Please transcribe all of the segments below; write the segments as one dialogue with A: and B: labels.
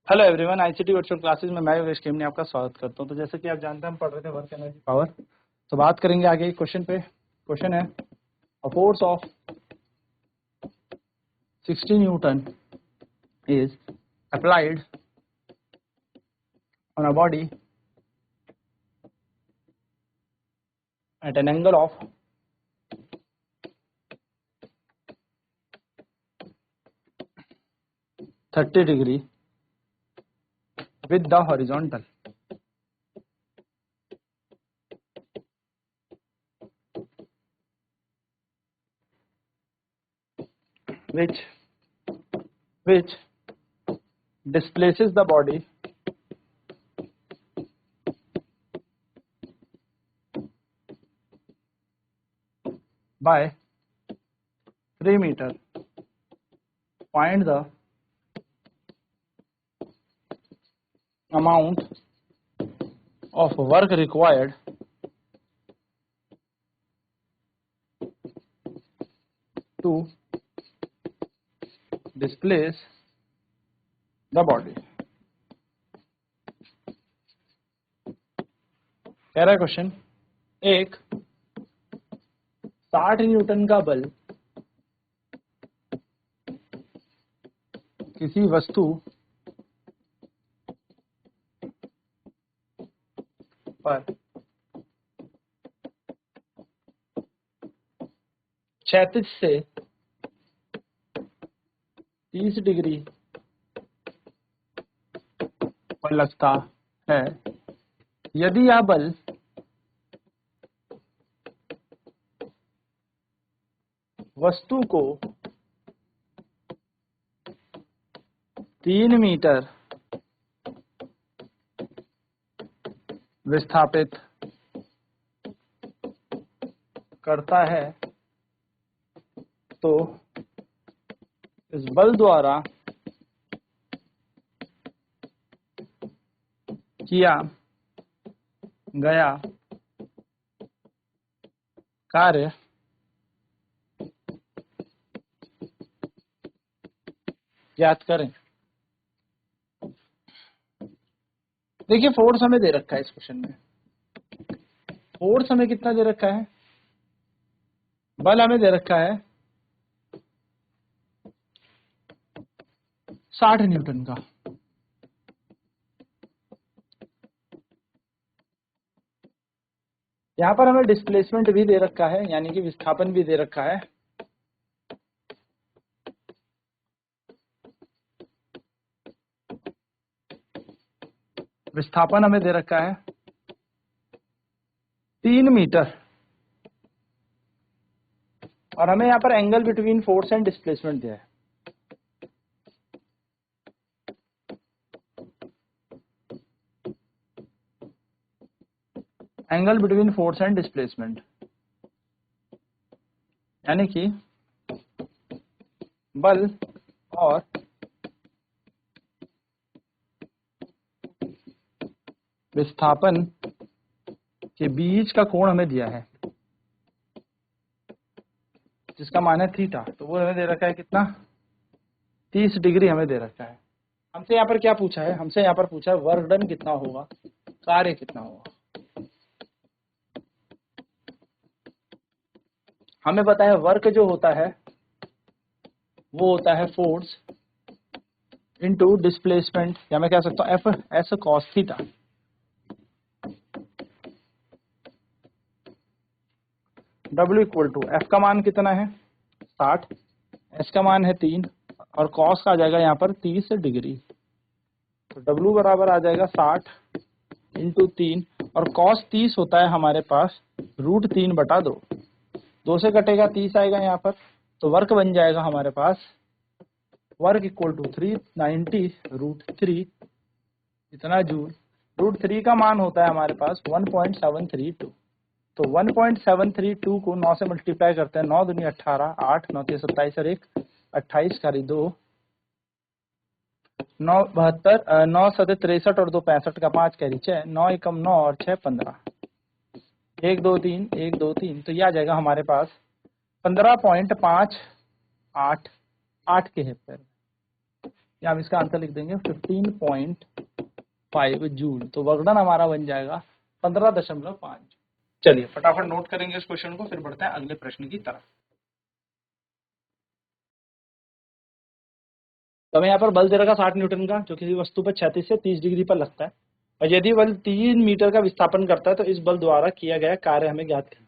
A: Hello everyone, ICT virtual classes में मैं योगेश खेमनी आपका स्वागत करता हूं। तो जैसे कि आप जानते हैं, हम पढ़ रहे थे वर्क एनर्जी पावर। तो बात करेंगे आगे क्वेश्चन पे। क्वेश्चन है a force of 60 Newton is applied on a body at an angle of 30 degree with the horizontal which displaces the body by 3 meter. Find the amount of work required to displace the body. कह रहा है question, एक 60 Newton का बल किसी वस्तु पर क्षैतिज से 30 डिग्री पर लगता है। यदि यह बल वस्तु को 3 मीटर विस्थापित करता है तो इस बल द्वारा किया गया कार्य ज्ञात करें। देखिए, फोर्स हमें दे रखा है इस क्वेश्चन में। फोर्स हमें कितना दे रखा है? बल हमें दे रखा है 60 न्यूटन का। यहां पर हमें डिस्प्लेसमेंट भी दे रखा है, यानी कि विस्थापन भी दे रखा है। विस्थापन हमें दे रखा है 3 मीटर, और हमें यहाँ पर angle between force and displacement दिया है। Angle between force and displacement यानी कि बल और विस्थापन के बीच का कोण हमें दिया है, जिसका मान है थीटा। तो वो हमें दे रखा है कितना? 30 डिग्री हमें दे रखा है। हमसे यहाँ पर क्या पूछा है? हमसे यहाँ पर पूछा है वर्क डन कितना होगा, कार्य कितना होगा। हमें पता है वर्क जो होता है वो होता है फोर्स इनटू डिस्प्लेसमेंट, या मैं कह सकता हूँ F S cos theta. W equal to F का मान कितना है? 60, एस का मान है 3, और कॉस का आ जाएगा यहाँ पर 30 डिग्री। तो W बराबर आ जाएगा 60 इंटू 3, और कॉस 30 होता है हमारे पास √3/2। 2 से कटेगा 30 आएगा यहाँ पर। तो वर्क बन जाएगा हमारे पास वर्क इक्वल टू 390 √3 इतना जूल। √3 का मान होता है हमारे पास 1.732। तो 1.732 को 9 से मल्टीप्लाई करते हैं। 9 दूनी 18, 8 9 3 27 और 1 28 × 2 9 72, 9 7 63 और 2 65 का 5 कैरी 6, 9 एकम 9 और 6 15, 1 2 3 1 2 3। तो यह आ जाएगा हमारे पास 15.588 के हेक्टेयर। या हम इसका आंसर लिख देंगे 15.5 जूल। तो वर्क डन हमारा बन जाएगा 15.5। चलिए फटाफट नोट करेंगे इस क्वेश्चन को, फिर बढ़ते हैं अगले प्रश्न की तरफ। तो हमें यहाँ पर बल दे रखा 60 न्यूटन का, जो किसी वस्तु पर 36 से 30 डिग्री पर लगता है, और यदि बल 3 मीटर का विस्थापन करता है तो इस बल द्वारा किया गया कार्य हमें ज्ञात करना है।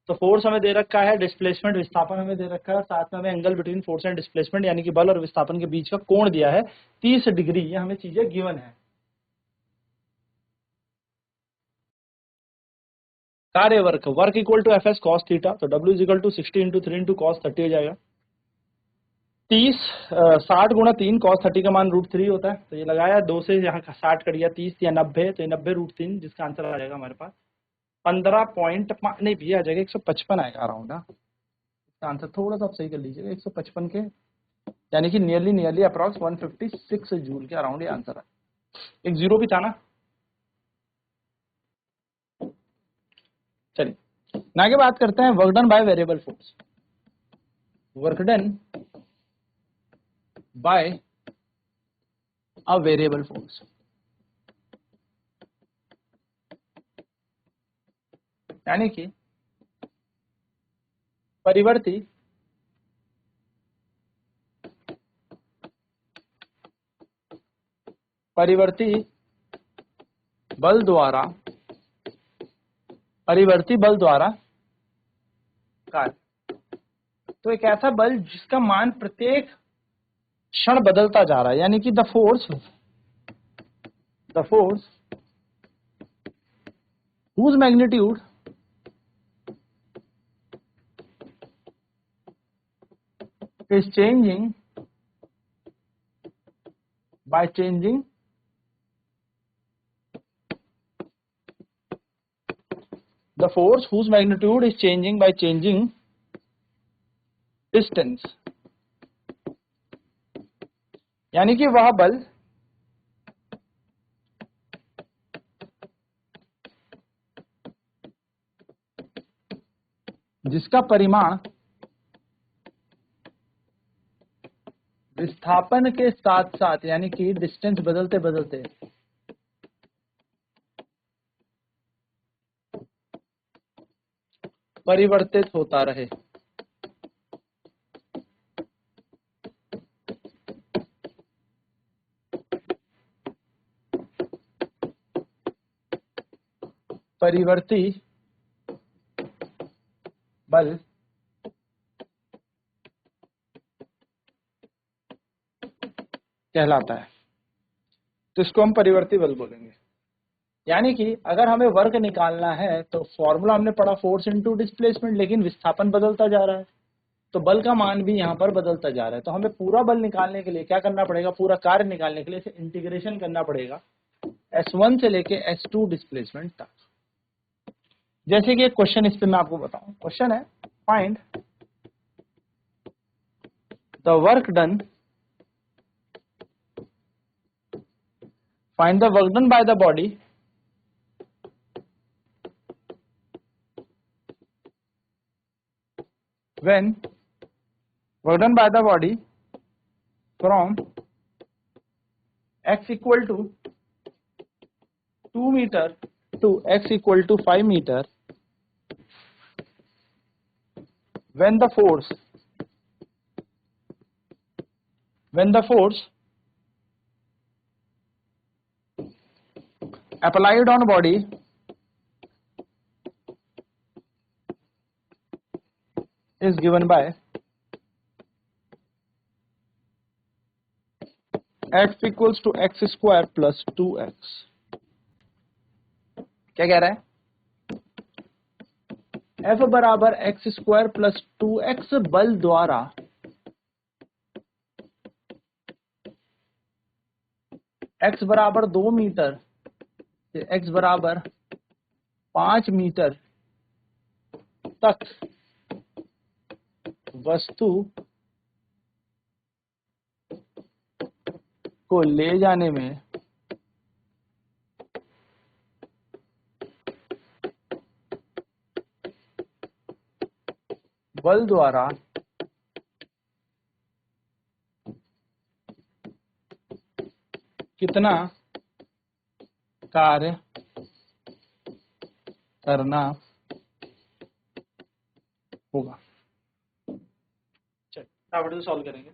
A: तो फोर्स हमें दे रखा है, डिस्प्लेसमेंट विस्थापन हमें दे रखा है, साथ में हमें angle between force and displacement यानी कि बल और विस्थापन के बीच का कोण दिया है 30 डिग्री। ये हमें चीजें गिवन है। कार्य work equal to F S cos theta, तो W is equal to 60 into 3 into cos 30 हो जाएगा। 60 गुणा 3 cos 30 का मान √3 होता है। तो ये लगाया 2 से यहाँ 60 कट गया 30 या 90, तो ये 90 √3, जिसका आंसर आ जाएगा हमारे पास 15.5 नहीं भी आ जाएगा, 155 आएगा अराउंड। इसका आंसर थोड़ा सा आप सही कर लीजिएगा, 155 के यानी कि नियरली अप्रॉक्स 156 जूल के अराउंड ये आंसर है। एक जीरो भी था ना। चलिए आगे बात करते हैं work done by variable force. Work done by a variable force, यानी कि परिवर्ती बल द्वारा कार्य। तो एक ऐसा बल जिसका मान प्रत्येक क्षण बदलता जा रहा है, यानी कि the force whose magnitude is changing by changing distance, यानी कि वह बल जिसका परिमाण विस्थापन के साथ साथ, यानी कि डिस्टेंस बदलते बदलते परिवर्तित होता रहे। परिवर्ती बल कहलाता है। तो इसको हम परिवर्ती बल बोलेंगे। यानी कि अगर हमें वर्क निकालना है तो फॉर्मूला हमने पढ़ा फोर्स इनटू डिस्प्लेसमेंट, लेकिन विस्थापन बदलता जा रहा है तो बल का मान भी यहाँ पर बदलता जा रहा है। तो हमें पूरा बल निकालने के लिए क्या करना पड़ेगा, पूरा कार्य निकालने के लिए इसे इंटीग्रेशन करना पड़ेगा S1 से लेके S2 डिस्प्लेसमेंट तक। जैसे कि एक क्वेश्चन इस पे मैं आपको बताऊं। क्वेश्चन है find the work done by the body when work done by the body from x equal to 2 meter to x equal to 5 meter when the force applied on body is given by x equals to x square plus 2x। क्या कह रहा है, F बराबर x square plus 2x बल द्वारा x बराबर 2 metre से x बराबर 5 मीटर तक वस्तु को ले जाने में बल द्वारा कितना कार्य करना होगा। चलिए फटाफट से सॉल्व करेंगे।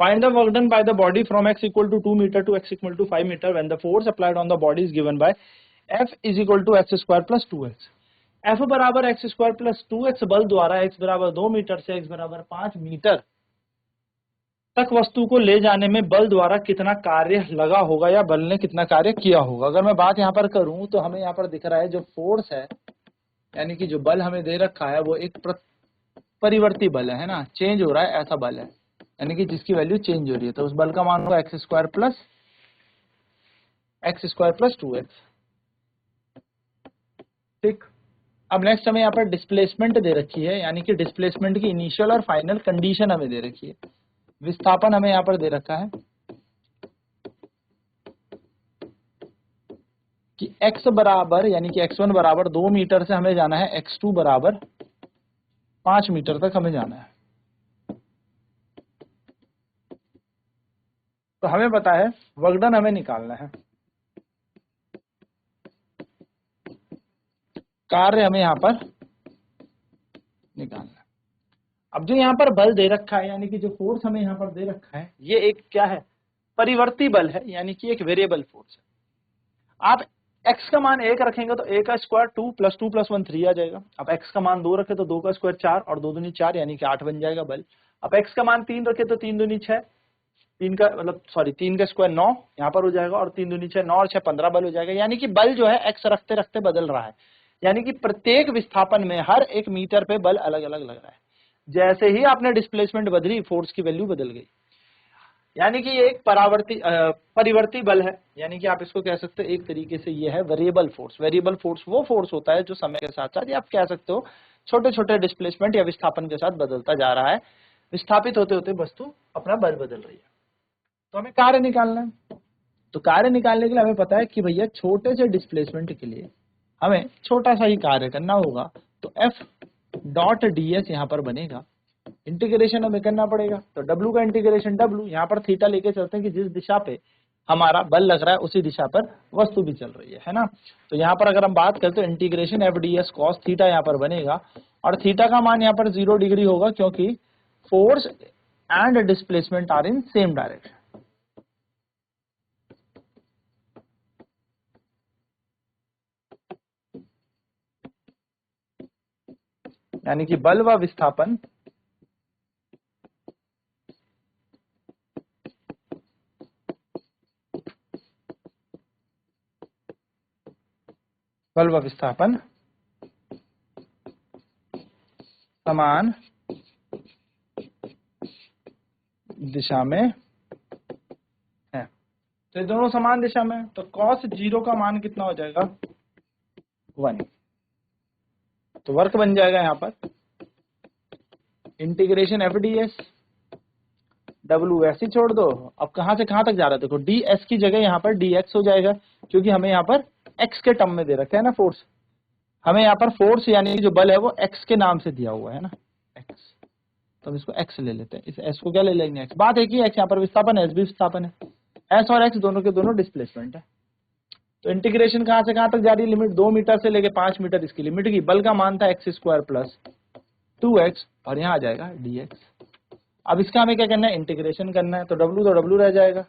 A: Find the work done by the body from x equal to 2 meter to x equal to 5 meter when the force applied on the body is given by F is equal to x square plus 2x। F बराबर x square plus 2x बल द्वारा x बराबर 2 metre से x बराबर 5 metre तक वस्तु को ले जाने में बल द्वारा कितना कार्य लगा होगा या बल ने कितना कार्य किया होगा। अगर मैं बात यहाँ पर करूं तो हमें यहाँ पर दिख रहा है जो फोर्स है यानी कि जो बल हमें दे रखा है वो एक परिवर्ती बल है ना, चेंज हो रहा है ऐसा बल है, यानी कि जिसकी वैल्यू चेंज हो रही है। तो उस बल का मान होगा एक्स स्क्वायर प्लस 2x। ठीक, अब नेक्स्ट हमें यहाँ पर डिस्प्लेसमेंट दे रखी है, यानी कि डिस्प्लेसमेंट की इनिशियल और फाइनल कंडीशन हमें दे रखी है। विस्थापन हमें यहाँ पर दे रखा है कि x बराबर यानी कि x1 बराबर 2 मीटर से हमें जाना है x2 बराबर 5 मीटर तक हमें जाना है। तो हमें पता है वर्क डन हमें निकालना है, कार्य हमें यहाँ पर निकालना है। अब जो यहाँ पर बल दे रखा है यानी कि जो फोर्स हमें यहाँ पर दे रखा है ये एक क्या है, परिवर्ती बल है, यानी कि एक वेरिएबल फोर्स है। आप x का मान 1 रखेंगे तो a का स्क्वायर 2 प्लस 2 प्लस 1 3 आ जाएगा। अब x का मान 2 रखे तो 2 का स्क्वायर 4 और 2 दूनी 4 यानी कि 8 बन जाएगा बल। अब x का मान 3 रखे तो 3 दूनी 6, 3 का स्क्वायर 9 यहाँ पर हो जाएगा और 3 दूनी 6, 9 और 6 15 बल हो जाएगा। यानी कि बल जो है x रखते रखते बदल रहा है, यानी कि प्रत्येक विस्थापन में हर 1 मीटर पे बल अलग अलग लग रहा है। जैसे ही आपने डिस्प्लेसमेंट बदली फोर्स की वैल्यू बदल गई, यानी कि ये एक परिवर्ती बल है, यानी कि आप इसको कह सकते हो एक तरीके से ये है वेरिएबल फोर्स। वेरिएबल फोर्स वो फोर्स होता है जो समय के साथ साथ, या आप कह सकते हो छोटे छोटे डिस्प्लेसमेंट या विस्थापन के साथ बदलता जा रहा है। विस्थापित होते होते वस्तु अपना बल बदल रही है। तो हमें कार्य निकालना है, तो कार्य निकालने के लिए हमें पता है कि भैया छोटे से डिस्प्लेसमेंट के लिए हमें छोटा सा ही कार्य करना होगा। तो F डॉट ds यहाँ पर बनेगा, इंटीग्रेशन हमें करना पड़ेगा। तो W का इंटीग्रेशन W, यहाँ पर थीटा लेके चलते हैं कि जिस दिशा पे हमारा बल लग रहा है उसी दिशा पर वस्तु भी चल रही है ना। तो यहाँ पर अगर हम बात करें तो integration F ds cos theta यहाँ पर बनेगा और थीटा का मान यहाँ पर 0 डिग्री होगा क्योंकि force and displacement are in same direction. यानी कि बल व विस्थापन समान दिशा में है। तो ये दोनों समान दिशा में, तो cos 0 का मान कितना हो जाएगा 1। तो वर्क बन जाएगा यहाँ पर integration F D S, W ऐसे छोड़ दो। अब कहां से कहां तक जा रहा है देखो, डी एस की जगह यहाँ पर डी एक्स हो जाएगा क्योंकि हमें यहाँ पर एक्स के टर्म में दे रखा है ना फोर्स। हमें यहाँ पर फोर्स यानी जो बल है वो एक्स के नाम से दिया हुआ है ना, एक्स। तो हम इसको एक्स ले लेते हैं, इस एस को क्या ले लेंगे एक्स। बात है कि एक्स यहाँ पर विस्थापन है, एस भी विस्थापन है, एस और एक्स दोनों के दोनों डिस्प्लेसमेंट है। तो इंटीग्रेशन कहां से कहां तक जा रही है, लिमिट 2 मीटर से लेके 5 मीटर इसकी लिमिट की। बल का मान था एक्स स्क्वायर प्लस 2x और यहाँ आ जाएगा dx। अब इसका हमें क्या करना है, इंटीग्रेशन करना है। तो w रह जाएगा।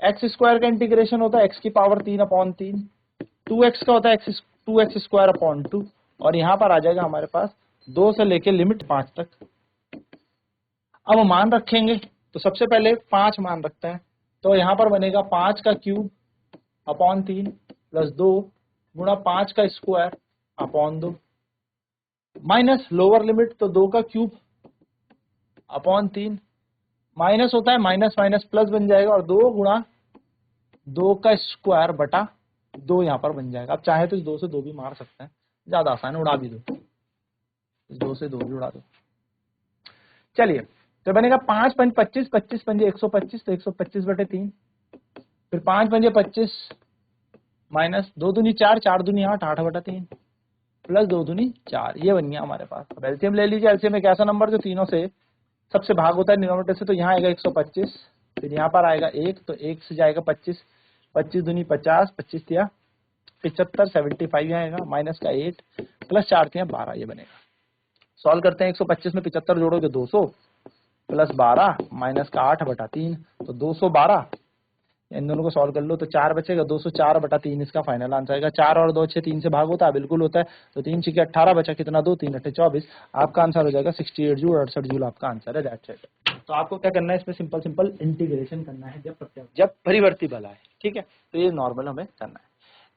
A: एक्स स्क्वायर का इंटीग्रेशन होता है x की पावर 3/3, 2x का होता है 2x स्क्वायर अपॉन 2 और यहाँ पर आ जाएगा हमारे पास 2 से लेके लिमिट 5 तक। अब मान रखेंगे तो सबसे पहले 5 मान रखते हैं, तो यहाँ पर बनेगा 5 का क्यूब अपॉन 3 प्लस 2 गुणा 5 का square upon 2 minus lower limit तो 2 का क्यूब अपॉन 3 माइनस होता है माइनस माइनस प्लस बन जाएगा और 2 गुणा 2 का स्क्वायर बटा 2 यहाँ पर बन जाएगा। अब चाहे तो इस 2 से 2 भी मार सकते हैं, ज्यादा आसान है, उड़ा भी दो, इस 2 से 2 भी उड़ा दो। चलिए तो बनेगा 5 पंज 25, 25 पंजे 125, तो 125/3, फिर 5 पंजे 25 माइनस 2 दूनी 4, 4 दूनी 8, 8/3 प्लस 2 दूनी 4, ये बन गया हमारे पास। अब एलसीएम ले लीजिए, एलसीएम एक ऐसा नंबर जो तीनों से सबसे भाग होता है डिनोमिनेटर से, तो यहाँ आएगा 125, फिर यहाँ पर आएगा 1, तो 1 से जाएगा 25, 25 दूनी 50, 25 तिया 75, 75 यहाँ आएगा, माइनस का 8 प्लस 4 तिया 12, ये बनेगा। सॉल्व करते हैं, 125 में 75 जोड़ोगे 200 प्लस 12 माइनस का 8/3, तो 212, इन दोनों को सॉल्व कर लो तो 4 बचेगा, 204/3 इसका फाइनल आंसर आएगा। 4 और 2 6 3 से भाग होता है, बिल्कुल होता है, तो 3 6 18 बचा, कितना 2 3 8 24, आपका आंसर हो जाएगा 68 जूल, 68 जूल आपका आंसर है। That's it. तो आपको क्या करना है इसमें, सिंपल सिंपल इंटीग्रेशन करना है जब परिवर्ती बल आए, ठीक है, तो ये नॉर्मल हमें करना है।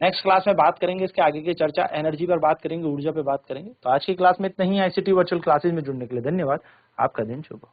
A: नेक्स्ट क्लास में बात करेंगे इसके आगे की चर्चा, एनर्जी पर बात करेंगे, ऊर्जा पे बात करेंगे। तो आज की क्लास में इतना ही। ICT वर्चुअल क्लासेज में जुड़ने के लिए धन्यवाद। आपका दिन शुभ हो।